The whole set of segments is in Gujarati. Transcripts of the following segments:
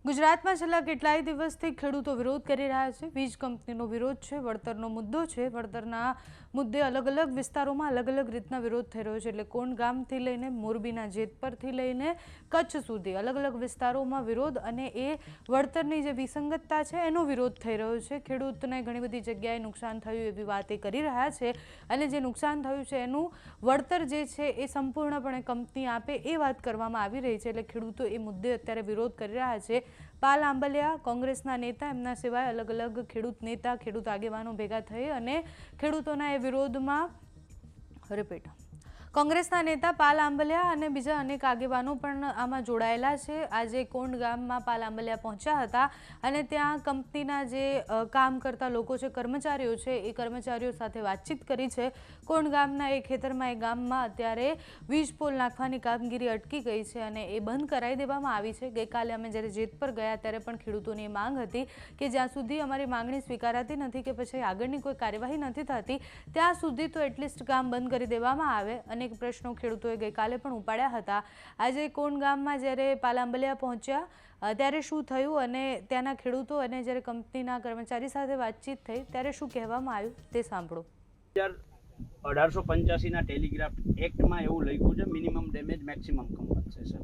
ગુજરાતમાં છેલ્લા કેટલાય દિવસથી ખેડૂતો વિરોધ કરી રહ્યા છે। વીજ કંપનીનો વિરોધ છે, વળતરનો મુદ્દો છે। વળતરના મુદ્દે અલગ અલગ વિસ્તારોમાં અલગ અલગ રીતના વિરોધ થઈ રહ્યો છે। એટલે કોણ ગામથી લઈને મોરબીના જેતપરથી લઈને કચ્છ સુધી અલગ અલગ વિસ્તારોમાં વિરોધ અને એ વળતરની જે વિસંગતતા છે એનો વિરોધ થઈ રહ્યો છે। ખેડૂતને ઘણી બધી જગ્યાએ નુકસાન થયું એવી વાત કરી રહ્યા છે અને જે નુકસાન થયું છે એનું વળતર જે છે એ સંપૂર્ણપણે કંપની આપે એ વાત કરવામાં આવી રહી છે। એટલે ખેડૂતો એ મુદ્દે અત્યારે વિરોધ કરી રહ્યા છે। પાલ આંબલિયા કોંગ્રેસના નેતા, એમના સિવાય અલગ અલગ ખેડૂત નેતા, ખેડૂત આગેવાનો ભેગા થઈ અને ખેડૂતોના એ વિરોધમાં કોંગ્રેસના નેતા પાલ આંબલિયા અને બીજા અનેક આગેવાનો પણ આમાં જોડાયેલા છે। આજે કોંડ ગામમાં પાલ આંબલિયા પહોંચ્યા હતા અને ત્યાં કંપનીના જે કામ કરતા લોકો છે, કર્મચારીઓ છે, એ કર્મચારીઓ સાથે વાતચીત કરી છે। કોંડ ગામના એ ખેતરમાં એ ગામમાં અત્યારે વીજ પોલ નાખવાની કામગીરી અટકી ગઈ છે અને એ બંધ કરાવી દેવામાં આવી છે। ગઈકાલે અમે જ્યારે જેતપર ગયા ત્યારે પણ ખેડૂતોની માંગ હતી કે જ્યાં સુધી અમારી માંગણી સ્વીકારાતી નથી કે પછી આગળની કોઈ કાર્યવાહી નથી થતી ત્યાં સુધી તો એટલીસ્ટ કામ બંધ કરી દેવામાં આવે। અને પ્રશ્નો ખેડૂતોએ ગઈકાલે પણ ઉપાડ્યા હતા। આજે કોંડ ગામમાં જ્યારે પાલ આંબલિયા પહોંચ્યા ત્યારે શું થયું અને ત્યાંના ખેડૂતો અને જ્યારે કંપનીના કર્મચારી સાથે વાતચીત થઈ ત્યારે શું કહેવામાં આવ્યું તે સાંભળો। 1885ના ટેલિગ્રાફ એક્ટમાં એવું લખ્યું છે મિનિમમ ડેમેજ મેક્સિમમ કમ્પન્સેશન।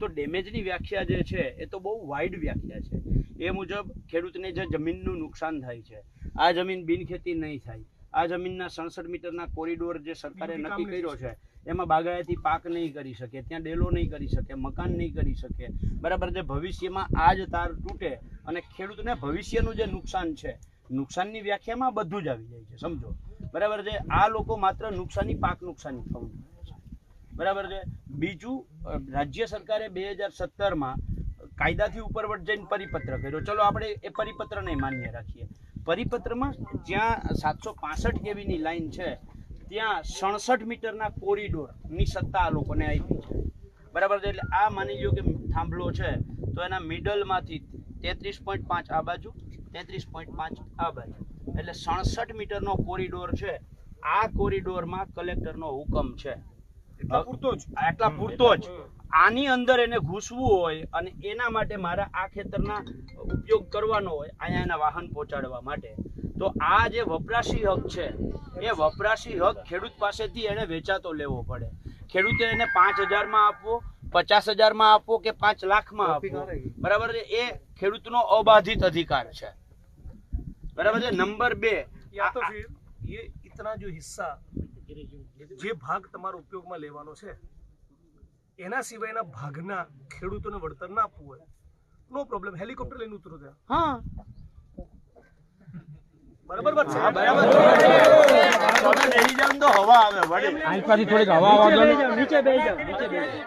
તો ડેમેજની વ્યાખ્યા જે છે એ તો બહુ વાઇડ વ્યાખ્યા છે। એ મુજબ ખેડૂતને જે જમીનનું નુકસાન થાય છે, આ જમીન બિનખેતી નહીં થાય, આ જમીનના 67 મીટરના કોરિડોર જે સરકારે નક્કી કર્યો છે એમાં બાગાયતી પાક નહીં કરી શકે, ત્યાં ડેલો નહીં કરી શકે, મકાન નહીં કરી શકે, બરાબર છે। ભવિષ્યમાં આ જ તાર તૂટે અને ખેડૂતને ભવિષ્યનું જે નુકસાન છે, નુકસાનની વ્યાખ્યામાં બધું જ આવી જાય છે, સમજો, બરાબર છે। આ લોકો માત્ર નુકસાની પાક નુકસાની થવું છે, બરાબર છે। બીજું, રાજ્ય સરકારે 2017માં કાયદાથી ઉપરવટ જઈને પરિપત્ર કર્યો। ચલો આપણે એ પરિપત્રને માન્ય રાખીએ। પરિપત્રમાં જ્યાં 765 કેવીની લાઈન છે ત્યાં 67 મીટરના કોરિડોરની સત્તા આ લોકોને આપી છે, બરાબર છે। એટલે આ માની લો કે થાંભલો છે તો એના મિડલમાંથી 33.5 આ બાજુ, 33.5 આ બાજુ, એટલે 67 મીટરનો કોરિડોર છે। આ કોરિડોરમાં કલેક્ટરનો હુકમ છે, આટલા પૂરતો જ। આની અંદર એને ઘૂસવું હોય અને એના માટે મારા આ ખેતરના ઉપયોગ કરવાનો હોય, અહીંયા એના વાહન પહોંચાડવા માટે, તો આ જે વપરાશી હક છે એ વપરાશી હક ખેડૂત પાસેથી એને વેચાતો લેવો પડે। ખેડૂતે એને 5000માં આપવો, 50000માં આપવો કે 5 લાખમાં આપવો, બરાબર છે, એ ખેડૂતનો અબાધિત અધિકાર છે, બરાબર છે। નંબર 2, या तो फिर ये इतना जो हिस्सा જે ભાગ તમારો ઉપયોગમાં લેવાનો છે એના સિવાયના ભાગના ખેડૂતોને વળતર ના આપવું હોય, નો પ્રોબ્લેમ, હેલિકોપ્ટર લઈને ઉતરો ત્યાં। હા, બરાબર વાત છે, બરાબર છે। તમે બેસી જાવ તો હવા આવે વડે, આલપાથી થોડીક હવા આવવા દો, નીચે બેસી જાવ, નીચે બેસી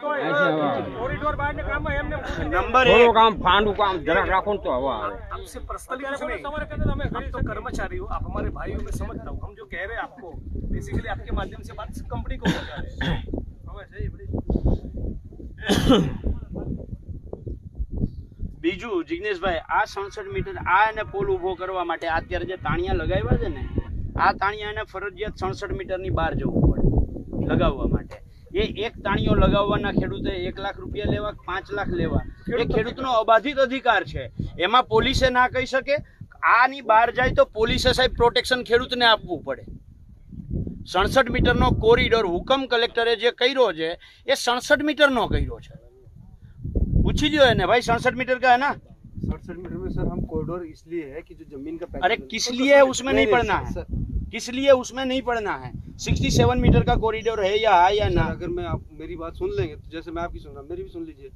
કોરિડોર બહાર ના કામમાં એમને નંબર 1 થોડું કામ ફાંડું કામ જરાક રાખો ને તો હવા આવે। आपसे पर्सनली कुछ नहीं, हम तो कर्मचारी हो, आप हमारे भाई हो, मैं समझता हूँ। हम जो कह रहे हैं आपको बेसिकली आपके माध्यम से बात कंपनी को पहुंचा रहे हैं। બીજું જિગ્નેશભાઈ, આ 67 મીટર આ એને પોલ ઊભો કરવા માટે અત્યારે જે તાણિયા લગાવ્યા છે ને, આ તાણિયા એને ફરજિયાત 67 મીટરની બહાર જવું પડે લગાવવા માટે। એ એક તાણિયો લગાવવાના ખેડૂતે 1 લાખ રૂપિયા લેવા, 5 લાખ લેવા, એ ખેડૂતનો અબાધિત અધિકાર છે। એમાં પોલીસે ના કહી શકે। આની બહાર જાય તો પોલીસે સાહેબ પ્રોટેક્શન ખેડૂતને આપવું પડે। 67 મીટરનો કોરિડોર હુકમ કલેક્ટરે જે કર્યો છે એ 67 મીટરનો કર્યો છે। पूछी लियो है ना भाई, 67 मीटर का है ना। 67 मीटर में सर हम कॉरिडोर इसलिए है कि जो जमीन का, अरे किस लिए उसमें नहीं पढ़ना है, किस लिए उसमें नहीं पढ़ना है। 67 मीटर का कॉरिडोर है या ना। अगर मैं आप मेरी बात सुन लेंगे तो जैसे मैं आपकी सुन रहा हूँ, मेरी भी सुन लीजिए।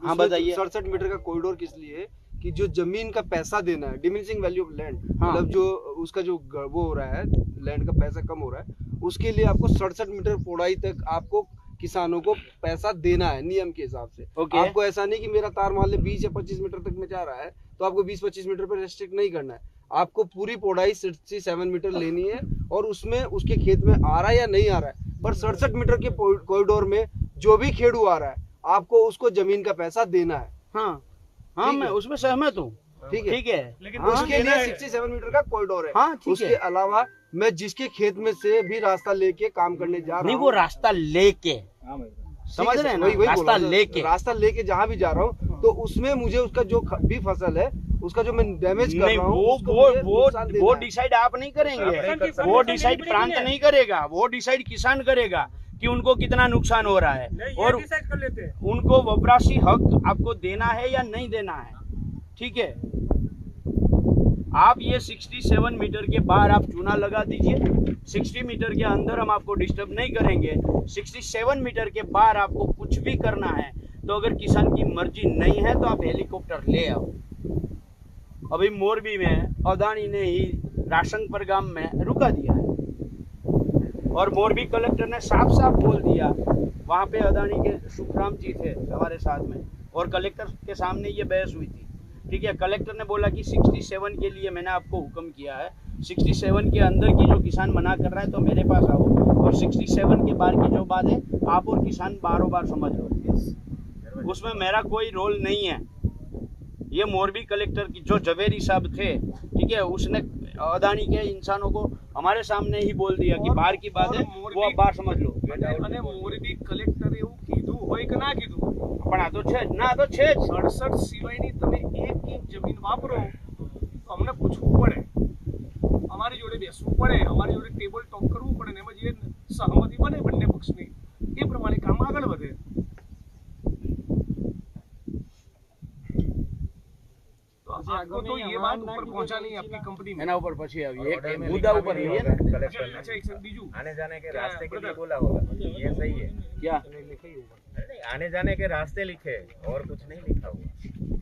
हाँ बताइए। 67 मीटर का कॉरिडोर किस लिए है कि जो जमीन का पैसा देना है, डिमिनिशिंग वैल्यू ऑफ लैंड, हाँ। मतलब जो उसका जो वो हो रहा है, लैंड का पैसा कम हो रहा है, उसके लिए आपको 67 मीटर पौड़ाई तक आपको किसानों को पैसा देना है नियम के हिसाब से। आपको ऐसा नहीं कि मेरा तार मान ले 20 या 25 मीटर तक में जा रहा है तो आपको 20-25 मीटर पर रेस्ट्रिक्ट नहीं करना है। आपको पूरी पौड़ाई 67 मीटर लेनी है और उसमें उसके खेत में आ रहा है या नहीं आ रहा है, पर 67 मीटर के कॉरिडोर में जो भी खेड़ू आ रहा है आपको उसको जमीन का पैसा देना है। हाँ हाँ, मैं उसमें सहमत हूँ, ठीक है, लेकिन उसके लिए 67 मीटर का कॉरिडोर है। हाँ, उसके अलावा मैं जिसके खेत में से भी रास्ता लेके काम करने जा रहा हूँ, नहीं वो रास्ता लेके, समझ रहे हैं ना, रास्ता लेके जहाँ भी जा रहा हूँ तो उसमें मुझे उसका जो भी फसल है उसका जो मैं डैमेज कर नहीं, रहा हूँ उसको मुझे नुकसान देना वो है। डिसाइड आप नहीं करेंगे, वो डिसाइड प्रांत नहीं करेगा, वो डिसाइड किसान करेगा कि उनको कितना नुकसान हो रहा है और कर लेते हैं। उनको वपराशी हक आपको देना है या नहीं देना है। ठीक है, आप ये 67 मीटर के बाहर आप चूना लगा दीजिए, 60 मीटर के अंदर हम आपको डिस्टर्ब नहीं करेंगे। 67 मीटर के बाहर आपको कुछ भी करना है तो अगर किसान की मर्जी नहीं है तो आप हेलीकॉप्टर ले आओ। अभी मोरबी में अदानी ने ही राशनपुर गांव में रुका दिया है और मोरबी कलेक्टर ने साफ साफ बोल दिया, वहाँ पे अदानी के सुखराम जी थे हमारे साथ में और कलेक्टर के सामने ये बहस हुई थी। ठीक है, कलेक्टर ने बोला कि 67 के लिए मैंने आपको हुक्म किया है, 67 के अंदर की जो किसान मना कर रहा है तो मेरे पास आओ, और 67 के बाहर की जो बात है आप और किसान बारों बार समझ लो, उसमें मेरा कोई रोल नहीं है। ये मोरबी कलेक्टर की जो जवेरी साहब थे, ठीक है, उसने अदानी के इंसानों को हमारे सामने ही बोल दिया कि बाहर की बात है वो आप बाहर समझ लो। અને મોરબી કલેક્ટરે એવું કીધું હોય કે ના કીધું, પણ આ તો છે જ ના, આ તો છે જ। 67 સિવાયની તમે 1 ઇંચ જમીન વાપરો તો અમને પૂછવું પડે, અમારી જોડે બેસવું પડે, અમારી જોડે ટેબલ ટોક કરવું પડે ને એમાં જે સહમતિ બને બંને પક્ષની એ પ્રમાણે કામ આગળ વધે। તો आपको तो ये बात ऊपर पहुंचा नहीं आपकी कंपनी में। એના ઉપર પછી આવી એક મુદ્દા ઉપર લઈએ ને। अच्छा एक सेकंड बीजू आने जाने के रास्ते के लिए बोला होगा, ये सही है। क्या नहीं, आने जाने के रास्ते लिखे और कुछ नहीं लिखा हुआ।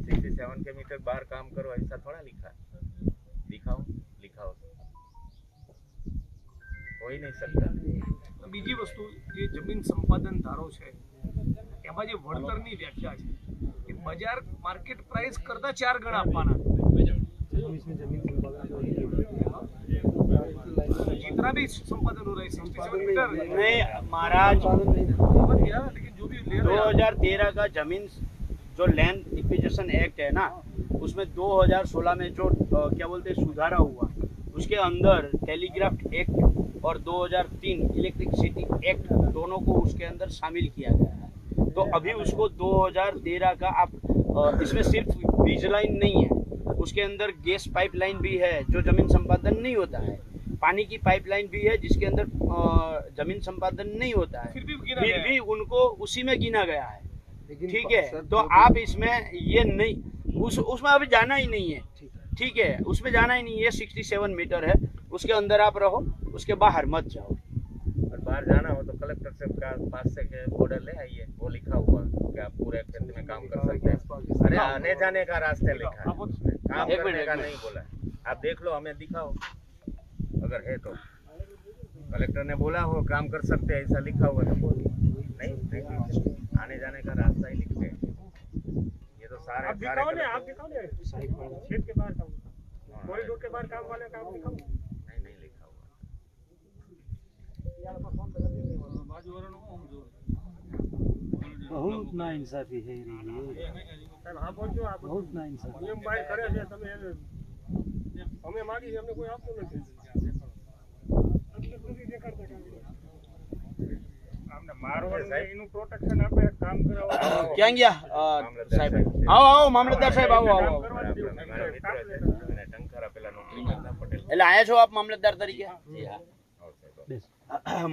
67 के मीटर बाहर काम करो ऐसा थोड़ा लिखा है। दिखाओ, लिखा हो हो ही नहीं सकता। બીજી વસ્તુ જે જમીન સંપાદન ધારો છે એમાં જે વળતરની વ્યાખ્યા છે એ બજાર માર્કેટ પ્રાઇસ કરતા 4 ગણા આપવાના। जितना भी संपादन हो रहा है 67 मीटर नहीं महाराज, समझ गया, लेकिन जो भी ले रहे हैं 2013 का जमीन जो लैंड एक्विजिशन एक्ट है ना, उसमें 2016 में जो क्या बोलते हैं सुधारा हुआ, उसके अंदर टेलीग्राफ एक्ट और 2003 इलेक्ट्रिसिटी एक्ट दोनों को उसके अंदर शामिल किया गया है। तो अभी उसको 2013 का आप इसमें सिर्फ बीज लाइन नहीं है, उसके अंदर गैस पाइपलाइन भी है जो जमीन संपादन नहीं होता है, पानी की पाइपलाइन भी है जिसके अंदर जमीन संपादन नहीं होता है, फिर भी गिना फिर गया है। भी उनको उसी में गिना गया है। लेकिन ठीक है, सर, तो आप इसमें ये नहीं उसमें अभी जाना ही नहीं है। ठीक है, उसमें जाना ही नहीं है। 67 मीटर है, उसके अंदर आप रहो, उसके बाहर मत जाओ। और बाहर जाना हो तो कलेक्टर से पास से के बॉर्डर ले आइए, वो लिखा हुआ कि आप पूरे क्षेत्र में काम कर सकते हैं। अरे आने जाने का रास्ते लिखा है उसमें, काम एक करने मिनट, का एक नहीं बोला है। आप देख लो, हमें दिखाओ अगर है तो। कलेक्टर ने बोला हो काम कर सकते हैं ऐसा लिखा हुआ है, नहीं आने जाने का रास्ता ही लिखते हैं। ये तो सारे आप दिखाओ ने, आप दिखाओ ने खेत के बाहर काम, कॉरिडोर के बाहर काम वाले काम दिखाओ। नहीं लिखा हुआ। बहुत ना इंसाफी है हाँ पहुंचो आप, बहुत ना इंसाफी। નિયમ બહાર કરે છે તમે અમે માગી છે, અમને કોઈ આપતું નથી। આમને મારવા એનું પ્રોટેક્શન આપે, કામ કરાવો। क्या गया साहब? आओ आओ मामलतदार साहब, आओ आओ आओ। મારા મિત્ર છે અને ટંકારા પેલા નોકરી કરતા પટેલ। એટલે આયા છો આપ મામલતદાર તરીકે?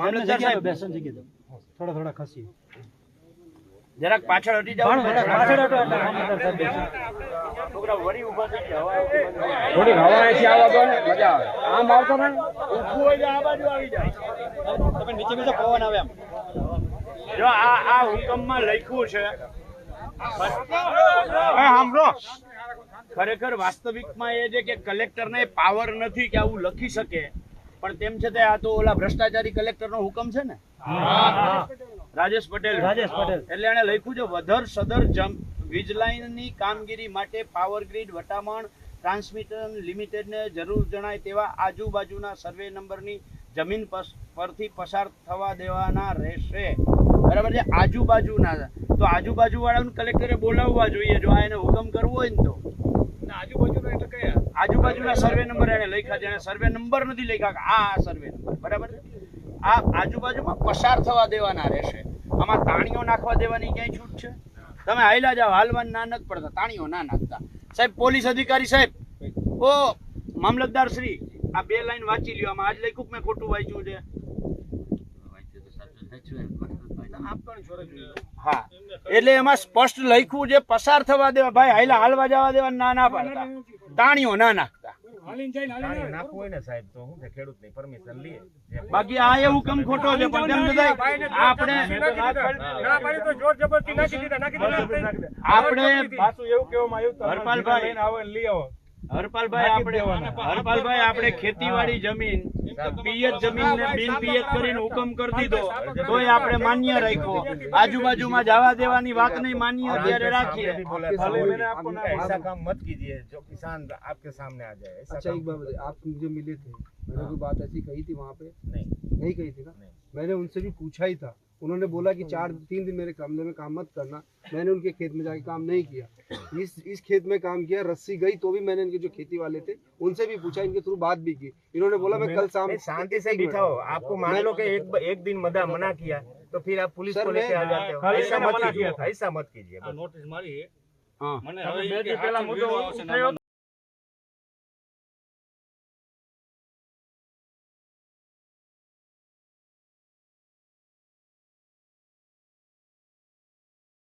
મામલતદાર સાહેબ બેસન જગ્યા દો, થોડા થોડા ખસી જરાક પાછળ હટી જાઓ, પાછળ હટો એટલે મામલતદાર સાહેબ બેસે. છોકરા વળી ઊભા થઈ ગયા, હવા થોડી હવા અહીંથી આવવા દો ને, મજા આવે। આમ આવતો ને ઊભું હોય તો આ બાજુ આવી જાય। તમે નીચે બેસો, પવન આવે આમ. જો આ હુકમમાં લખ્યું છે, સાંભળો, ખરેખર વાસ્તવિકમાં એ છે કે કલેક્ટરને પાવર નથી કે આવું લખી શકે, પણ તેમ છતાં આ તો ઓલા ભ્રષ્ટાચારી કલેક્ટરનો હુકમ છે ને, રાજેશ પટેલ એટલે એને લખ્યું છે વધર સદર વીજ લાઇનની કામગીરી માટે પાવર ગ્રીડ વટામણ ટ્રાન્સમિશન લિમિટેડને જરૂર જણાય તેવા આજુબાજુના સર્વે નંબરની જમીન પરથી પસાર થવા દેવાના રહેશે। બરાબર છે? આજુબાજુના, તો આજુબાજુ વાળાને કલેક્ટરે બોલાવવા જોઈએ જો આ એને હુકમ કરવો હોય ને તો। આજુબાજુના એટલે કયા? આજુબાજુના સર્વે નંબર એને લખ્યા છે, એને સર્વે નંબર નથી લખ્યા, આ સર્વે નંબર, બરાબર છે? આ આજુબાજુમાં પસાર થવા દેવાના રહેશે। આમાં તાણીઓ નાખવા દેવાની ક્યાંય છૂટ છે? તમે હાલ્યા જાઓ, હાલવાનું ના નથી પડતા, તાણીઓ ના નાખતા. સાહેબ પોલીસ અધિકારી સાહેબ, ઓ મામલતદાર શ્રી, આ 2 લાઈન વાંચી લ્યો. આમાં આજ લખ્યું કે મેં ખોટું વાંચ્યું છે? હા, એટલે એમાં સ્પષ્ટ લખ્યું છે પસાર થવા દેવા, ભાઈ હાલ્યા હાલવા જવા દેવા ના ના પાડતા, તાણીઓ ના નાખતા. નાખવું હોય ને સાહેબ તો હું ખેડૂતની પરમિશન લઈએ. બાકી આ એ હુકમ ખોટો છે, પણ તેમ છતાંય આપણે હરપાલભાઈ આપણે ખેતીવાડી જમીન પિયત જમીન ને બિન પિયત કરીને હુકમ કરી દીધો, તોય આપણે માન્ય રાખ્યો. આજુબાજુમાં જવા દેવાની વાત નહીં, માન્ય અત્યારે રાખીએ. ऐसा काम मत कीजिए जो किसान आपके सामने आ जाए. अच्छा एक बात बताइए, आप मुझे मिले थे, मैंने कोई बात ऐसी कही थी वहाँ पे? नहीं कही थी ना? मैंने उनसे भी पूछा ही था, उन्होंने बोला कि 3 दिन मेरे कमरे में काम मत करना. मैंने उनके खेत में जाके काम नहीं किया, इस खेत में काम किया. रस्सी गई तो भी मैंने इनके जो खेती वाले थे उनसे भी पूछा, इनके थ्रू बात भी की. इन्होंने बोला मैं कल शाम शांति से बिठाओ. आपको मान लो कि एक दिन मना किया तो फिर आप पुलिस को लेके आ जाते हो. ऐसा मत कीजिए. નોટિસ મારી